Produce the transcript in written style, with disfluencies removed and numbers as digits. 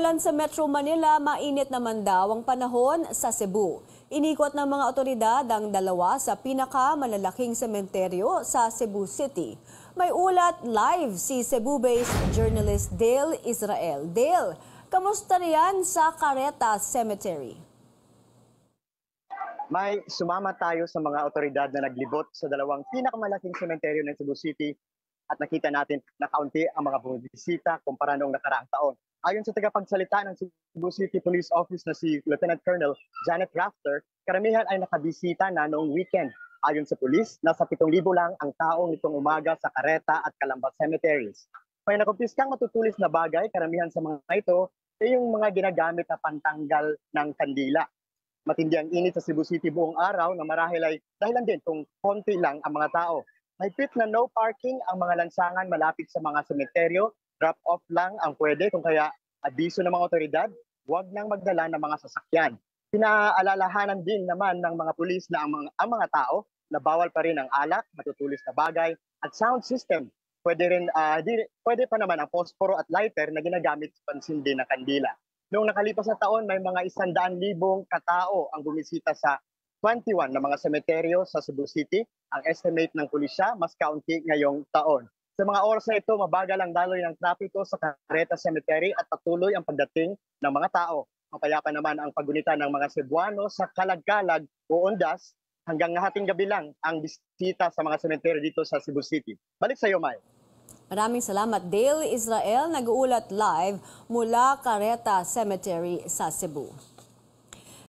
Ulan sa Metro Manila, mainit naman daw ang panahon sa Cebu. Inikot ng mga otoridad ang dalawa sa pinakamalalaking sementeryo sa Cebu City. May ulat live si Cebu-based journalist Dale Israel. Dale, kamusta riyan sa Careta Cemetery? May sumama tayo sa mga otoridad na naglibot sa dalawang pinakamalaking sementeryo ng Cebu City at nakita natin na kaunti ang mga bumisita kumpara noong nakaraang taon. Ayon sa tagapagsalita ng Cebu City Police Office na si Lieutenant Colonel Janet Rafter, karamihan ay nakabisita na noong weekend. Ayon sa pulis, nasa 7,000 lang ang tao nitong umaga sa Careta at Calamba cemeteries. May nakumpiskang matutulis na bagay, karamihan sa mga ito ay yung mga ginagamit na pantanggal ng kandila. Matindi ang init sa Cebu City buong araw na marahil ay dahilan din kung konti lang ang mga tao. Mahigpit na no parking ang mga lansangan malapit sa mga sementeryo. Drop-off lang ang pwede, kung kaya abiso ng mga otoridad, huwag nang magdala ng mga sasakyan. Pinaalalahanan din naman ng mga pulis na ang mga tao na bawal pa rin ang alak, matutulis na bagay at sound system. Pwede pa naman ang posporo at lighter na ginagamit sa pansindi ng kandila. Noong nakalipas na taon, may mga 100,000 katao ang bumisita sa 21 na mga semeteryo sa Cebu City. Ang estimate ng pulisya, mas kaunti ngayong taon. Sa mga oras na ito, mabagal ang daloy ng trapiko sa Careta Cemetery at patuloy ang pagdating ng mga tao. Mapayapa naman ang paggunita ng mga Cebuano sa kalag-kalag o undas hanggang hating gabi lang ang bisita sa mga semeteryo dito sa Cebu City. Balik sa iyo, Mai. Maraming salamat, Dale Israel. Nag-uulat live mula Careta Cemetery sa Cebu.